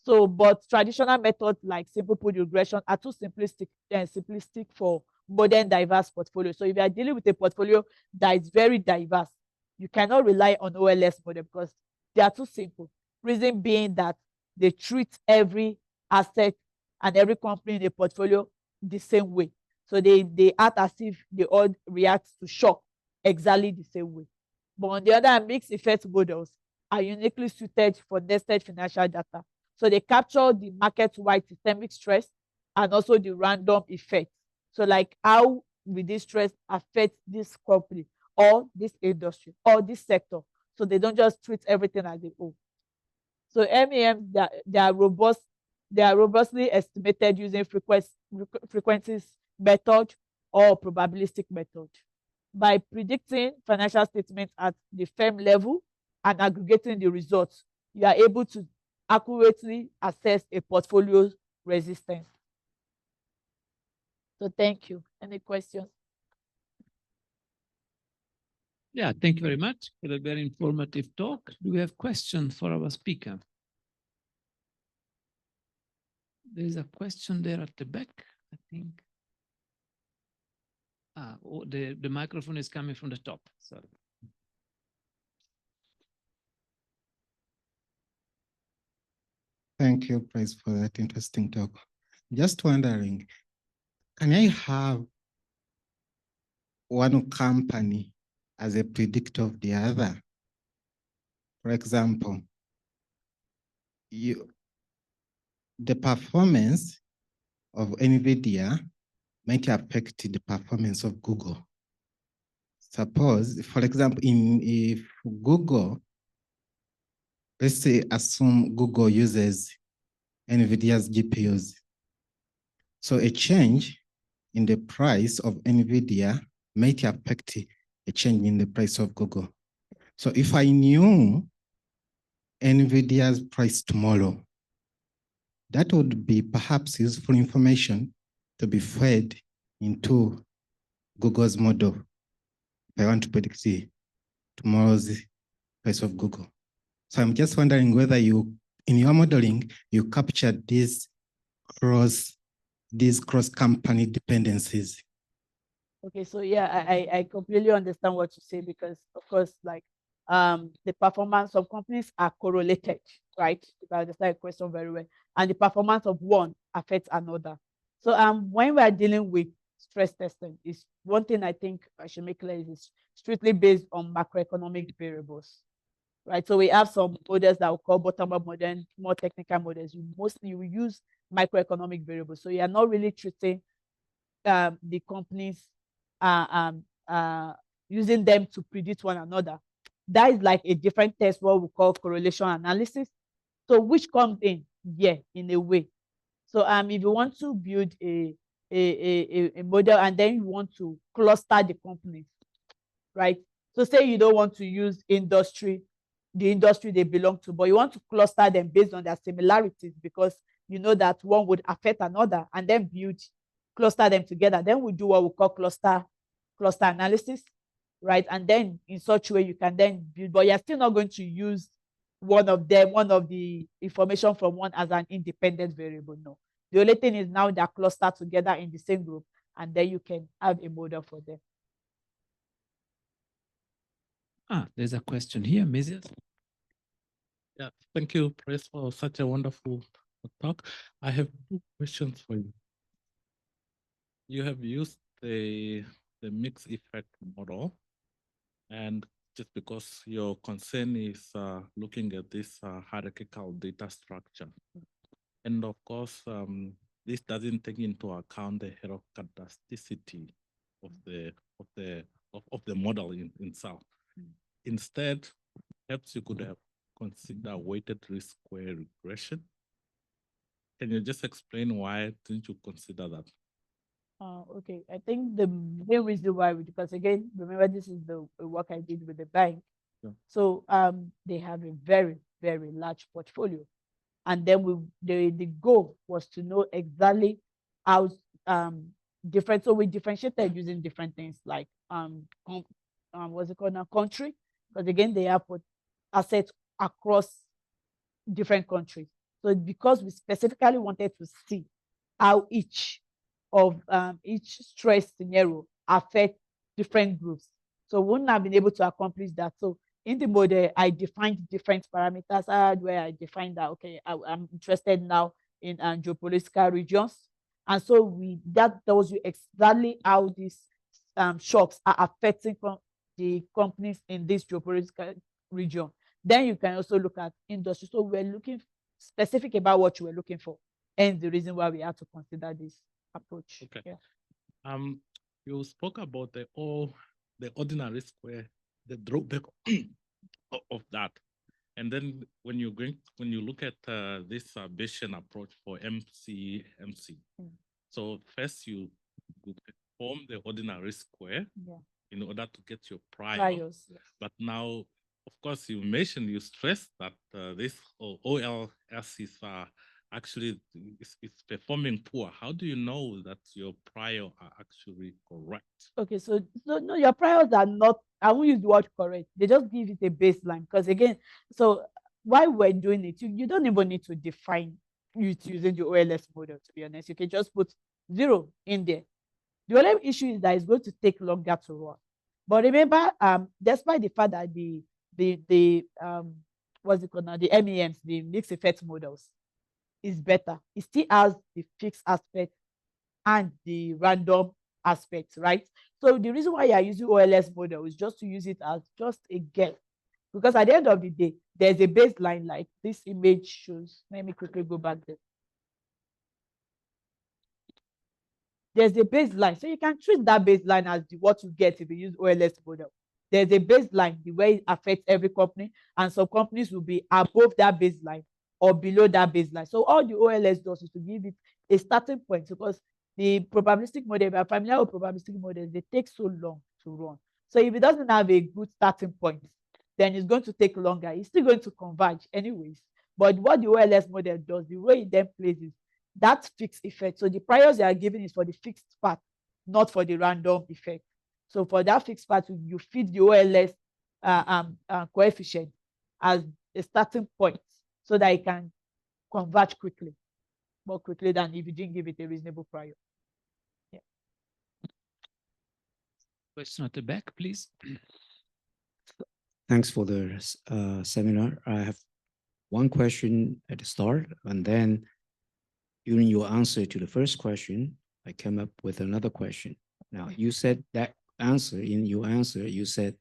So, but traditional methods like simple pool regression are too simplistic for modern diverse portfolios. So if you are dealing with a portfolio that is very diverse, you cannot rely on OLS model because they are too simple. Reason being that they treat every asset and every company in a portfolio the same way. So they act as if they all react to shock exactly the same way. But on the other hand, mixed effect models are uniquely suited for nested financial data. So they capture the market-wide systemic stress and also the random effect. So like how will this stress affect this company or this industry or this sector? So they don't just treat everything as a whole. So MEMs, they are robustly estimated using frequencies method or probabilistic method. By predicting financial statements at the firm level and aggregating the results, you are able to accurately assess a portfolio's resistance. So thank you. Any questions? Yeah, thank you very much for a very informative talk. Do we have questions for our speaker? There's a question there at the back, I think. The microphone is coming from the top. Sorry. Thank you, Price, for that interesting talk. Just wondering, can I have one company as a predictor of the other? For example, the performance of NVIDIA might affect the performance of Google. Suppose, for example, if Google, let's say, assume Google uses NVIDIA's GPUs. So a change in the price of NVIDIA might affect a change in the price of Google. So if I knew NVIDIA's price tomorrow, that would be perhaps useful information to be fed into Google's model if I want to predict tomorrow's price of Google. So I'm just wondering whether in your modeling, you captured these cross-company dependencies. Okay, so yeah, I completely understand what you say because, of course, like the performance of companies are correlated, right? If I understand the question very well, and the performance of one affects another. So when we are dealing with stress testing, is one thing I think I should make clear is strictly based on macroeconomic variables, right? So we have some models that we call bottom-up model, more technical models. You mostly will use microeconomic variables. So you are not really treating the companies using them to predict one another. That is like a different test, what we call correlation analysis. So which comes in, yeah, in a way. So if you want to build a model and then you want to cluster the companies, right? So say you don't want to use the industry they belong to, but you want to cluster them based on their similarities because you know that one would affect another, and then cluster them together. Then we do what we call cluster analysis, right? And then in such a way you can then build, but you're still not going to use one of the information from one as an independent variable. No. The only thing is now they're clustered together in the same group, and then you can have a model for them. There's a question here, Mrs. Yeah, thank you, Chris, for such a wonderful talk. I have two questions for you. You have used the mixed effect model, and just because your concern is looking at this hierarchical data structure, and of course, this doesn't take into account the heteroscedasticity of the model in itself. Instead, perhaps you could have considered weighted risk square regression. Can you just explain why didn't you consider that? Okay, I think the main reason why, because again, remember this is the work I did with the bank. Yeah. So they have a very, very large portfolio. And then the goal was to know exactly how different. So we differentiated using different things like what's it called now, country, because again they have assets across different countries. So because we specifically wanted to see how each stress scenario affect different groups. So we wouldn't have been able to accomplish that. So in the model, I defined different parameters where I defined that, okay, I'm interested now in geopolitical regions. And so that tells you exactly how these shocks are affecting the companies in this geopolitical region. Then you can also look at industry. So we're looking specific about what you were looking for, and the reason why we had to consider this approach. Okay. Yeah. You spoke about the ordinary square, the drawback of that, and then when you look at this Bayesian approach for MC, so first you form the ordinary square in order to get your priors. Yes. But now, of course, you mentioned, you stressed that this OLS is actually is performing poor. How do you know that your prior are actually correct? Okay, so no, your priors are not, I won't use the word correct. They just give it a baseline. Because again, so while we're doing it, you don't even need to define it using the OLS model, to be honest. You can just put 0 in there. The only issue is that it's going to take longer to run. But remember, despite the fact that the what's it called now, the MEMs, the mixed effect models, is better, it still has the fixed aspect and the random aspect, right? So the reason why you are using OLS model is just to use it as just a guess, because at the end of the day, there's a baseline like this image shows. Let me quickly go back there. There's a baseline, so you can treat that baseline as what you get if you use OLS model. There's a baseline, the way it affects every company, and some companies will be above that baseline or below that baseline. So all the OLS does is to give it a starting point, because the probabilistic model, if you are familiar with probabilistic models, they take so long to run. So if it doesn't have a good starting point, then it's going to take longer. It's still going to converge anyways. But what the OLS model does, the way it then plays is that fixed effect. So the priors they are giving is for the fixed part, not for the random effect. So for that fixed part, you feed the OLS coefficient as a starting point so that it can converge quickly, more quickly than if you didn't give it a reasonable prior. Yeah. Question at the back, please. Thanks for the seminar. I have one question at the start, and then during your answer to the first question, I came up with another question. Now, you said that in your answer, you said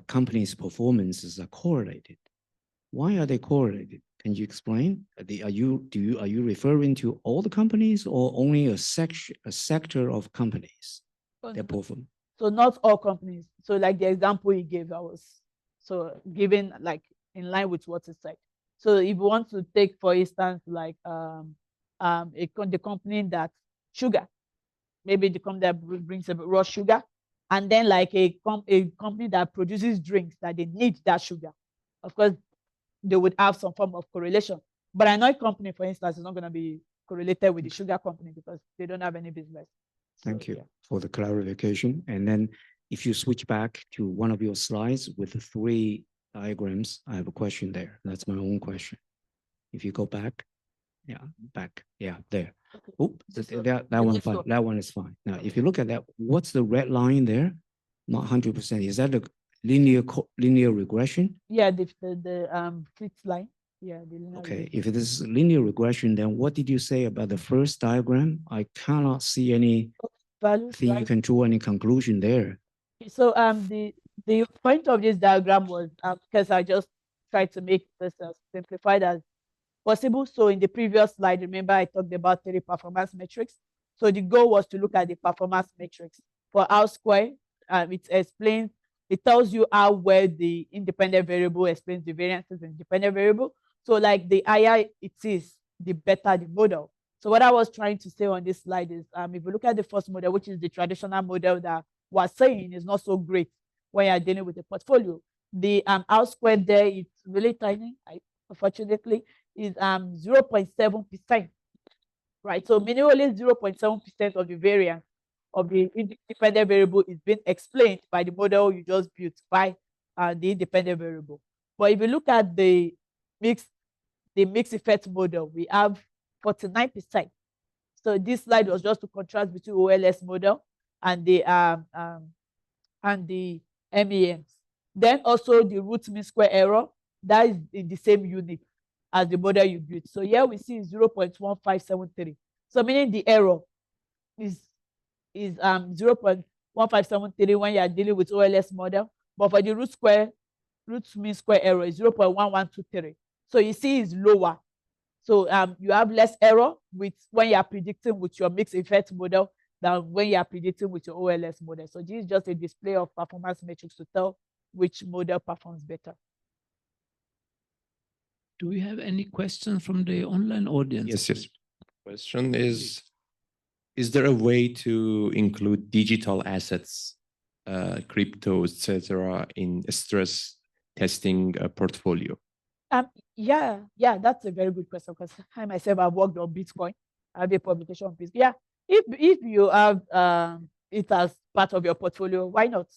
companies' performances are correlated. Why are they correlated? Can you explain? Are you referring to all the companies or only a sector of companies that perform? So not all companies. So like the example he gave, I was so given like in line with what he said. So if you want to take, for instance, like the company that sugar, maybe the company that brings raw sugar, and then like a company that produces drinks that they need that sugar. Of course, they would have some form of correlation. But an oil company, for instance, is not going to be correlated with the sugar company because they don't have any business. Thank you for the clarification. And then if you switch back to one of your slides with the 3 diagrams, I have a question there. That's my own question. If you go back, back, there. Okay. Oh, that one's fine. That one is fine. Now, if you look at that, what's the red line there? Not 100%. Is that linear regression? Yeah, the fit line. Yeah, the linear Okay, regression. if it is linear regression, then what did you say about the first diagram? I cannot see any Values, thing you right? can draw any conclusion there. So the point of this diagram was because I just tried to make this as simplified as possible. So in the previous slide, remember I talked about 3 performance metrics. So the goal was to look at the performance metrics for R square. It explains, it tells you how well the independent variable explains the variances in dependent variable. So like the higher it is, the better the model. So what I was trying to say on this slide is, if you look at the first model, which is the traditional model that we're saying is not so great when you're dealing with a portfolio. The R squared there, it's really tiny, unfortunately, is 0.7%, right? So meaning only 0.7% of the variance of the independent variable is being explained by the model you just built by the independent variable. But if you look at the mixed effect model, we have 49%. So this slide was just to contrast between OLS model and the MEMs. Then also the root mean square error, that is in the same unit as the model you built. So here we see 0.1573. So meaning the error is 0.1573 when you are dealing with OLS model, but for the root mean square error is 0.1123. So you see it's lower. So you have less error with when you are predicting with your mixed effect model than when you are predicting with your OLS model. So this is just a display of performance metrics to tell which model performs better. Do we have any questions from the online audience? Yes. Question is there a way to include digital assets, crypto, etc., in a stress testing portfolio? Yeah, that's a very good question because I myself have worked on Bitcoin. I have a publication on Bitcoin. Yeah, if you have it as part of your portfolio, why not?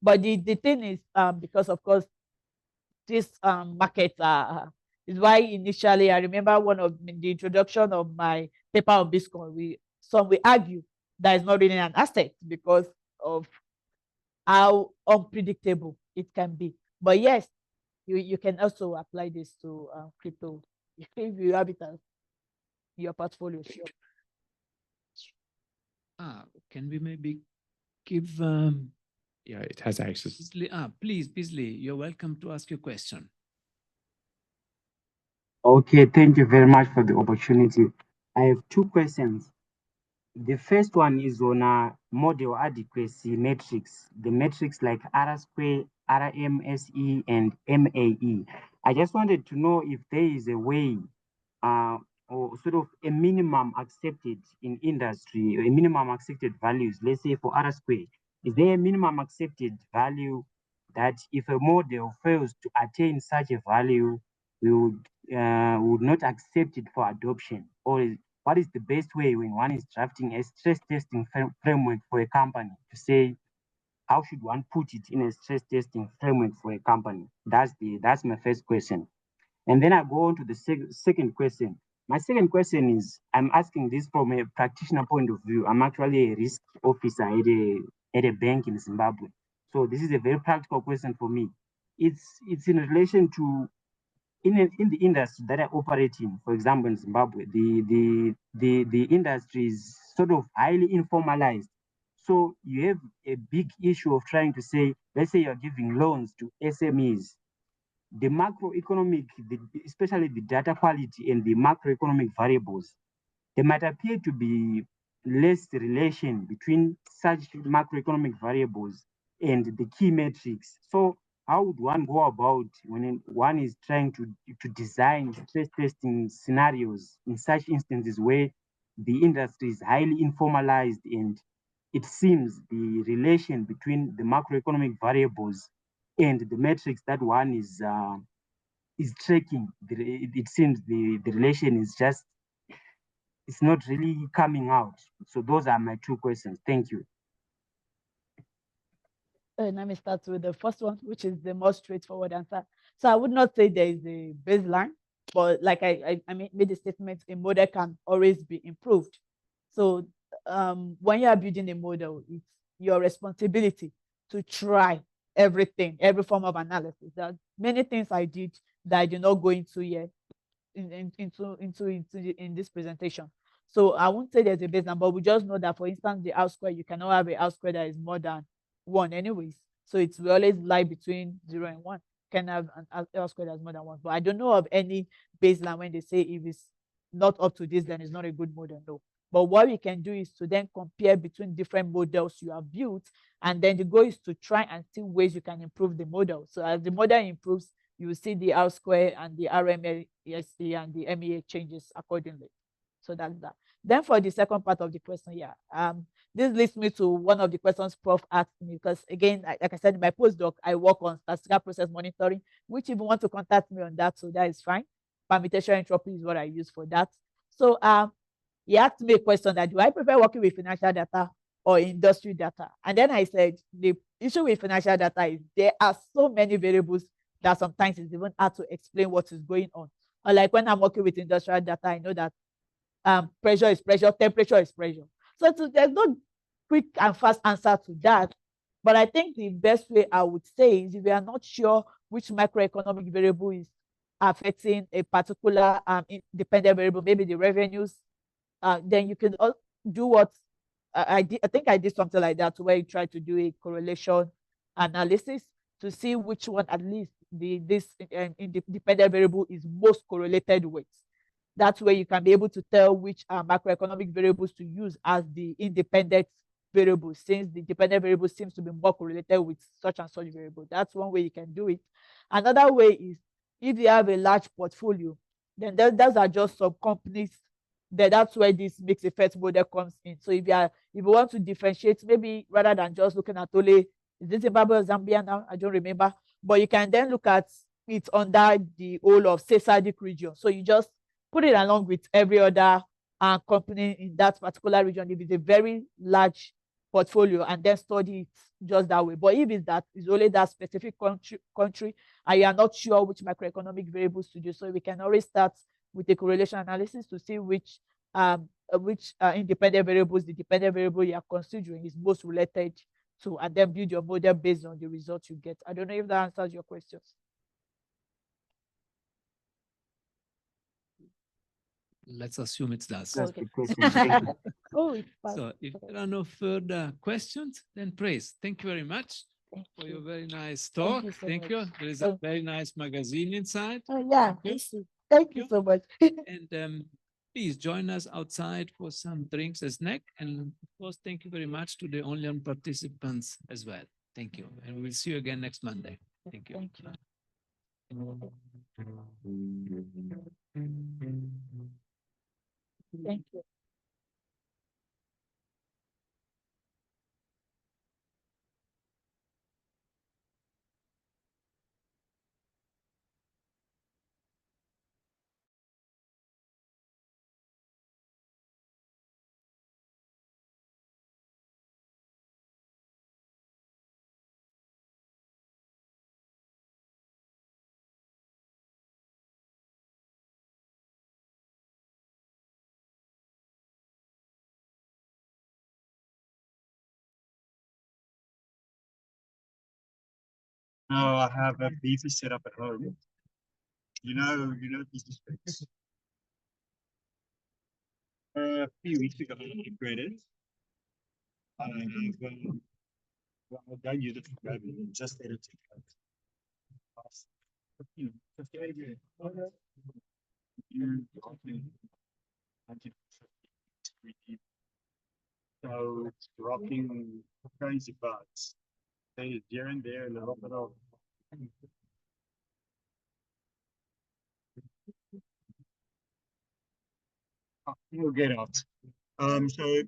But the thing is, because of course this market is why initially I remember one of the introduction of my paper on Bitcoin, some will argue that it's not really an asset because of how unpredictable it can be. But yes, you can also apply this to crypto if you have it as your portfolio. Sure. Can we maybe give Yeah, it has access. Beasley, please, Beasley, you're welcome to ask your question. Okay, thank you very much for the opportunity. I have 2 questions. The first one is on model adequacy metrics, the metrics like R square, RMSE, and MAE. I just wanted to know if there is a way or sort of a minimum accepted in industry, or a minimum accepted values, let's say for R square. Is there a minimum accepted value that if a model fails to attain such a value, we would not accept it for adoption? Or what is the best way when one is drafting a stress testing framework for a company to say, how should one put it in a stress testing framework for a company? That's my first question. And then I go on to the second question. My second question is, I'm asking this from a practitioner point of view. I'm actually a risk officer at a bank in Zimbabwe. So this is a very practical question for me. It's in relation to in the industry that I operate in. For example, in Zimbabwe, the industry is sort of highly informalized. So you have a big issue of trying to say, let's say you're giving loans to SMEs. The macroeconomic, especially the data quality and the macroeconomic variables, there might appear to be less relation between such macroeconomic variables and the key metrics. So how would one go about when one is trying to design stress testing scenarios in such instances where the industry is highly informalized and it seems the relation between the macroeconomic variables and the metrics that one is tracking, it seems the relation is just, it's not really coming out. So those are my 2 questions. Thank you. Let me start with the first one, which is the most straightforward answer. So I would not say there is a baseline, but like I made the statement, a model can always be improved. So when you are building a model, it's your responsibility to try everything, every form of analysis. There are many things I did that I did not go into here in this presentation. So I won't say there's a baseline, but we just know that, for instance, the R square, you cannot have a R square that is more than 1 anyways. So it will always lie between 0 and 1. Can have an R square that's more than 1. But I don't know of any baseline when they say if it's not up to this, then it's not a good model. No. But what we can do is to then compare between different models you have built. And then the goal is to try and see ways you can improve the model. So as the model improves, you will see the R square and the RMSE and the MEA changes accordingly. So that's that. Then for the second part of the question, this leads me to one of the questions Prof asked me, because again, like I said, in my postdoc, I work on statistical process monitoring, which if you want to contact me on that, so that is fine. Permutation entropy is what I use for that. So he asked me a question that, do I prefer working with financial data or industry data? And then I said, the issue with financial data is there are so many variables that sometimes it's even hard to explain what is going on. Or like when I'm working with industrial data, I know that pressure is pressure, temperature is pressure. So there's no quick and fast answer to that. But I think the best way I would say is if we are not sure which macroeconomic variable is affecting a particular independent variable, maybe the revenues, then you can do what I did. I think I did something like that where you try to do a correlation analysis to see which one at least this independent variable is most correlated with. That's where you can be able to tell which macroeconomic variables to use as the independent variables, since the dependent variable seems to be more correlated with such and such variable. That's one way you can do it. Another way is if you have a large portfolio, then those are just some companies. Then that's where this mixed effect model comes in. So if you want to differentiate, maybe rather than just looking at only, is this Zimbabwe or Zambia now? I don't remember. But you can then look at it under the whole of, say, SADC region. So you just put it along with every other company in that particular region if it's a very large portfolio, and then study it just that way. But if it's only that specific country and you are not sure which macroeconomic variables to do, so we can always start with a correlation analysis to see which independent variables the dependent variable you are considering is most related to, and then build your model based on the results you get. I don't know if that answers your questions. Let's assume it does. That's Okay. the question. Thank you. Oh, it's fast. So if there are no further questions, then praise. Thank you very much Thank for you. your very nice talk. you so Thank much. you. There is a very nice magazine inside. Oh, yeah. Thank Thank you so much. And please join us outside for some drinks and snack. And of course, thank you very much to the online participants as well. Thank you. And we'll see you again next Monday. Thank you. Thank you. Thank you. No, I have a beefy setup at home. You know beefy sticks. A few weeks ago, I upgraded. Well, I don't use it for grabbing, just editing. 58 minutes. So it's dropping crazy bugs. There's here and there a little bit of we'll get out. So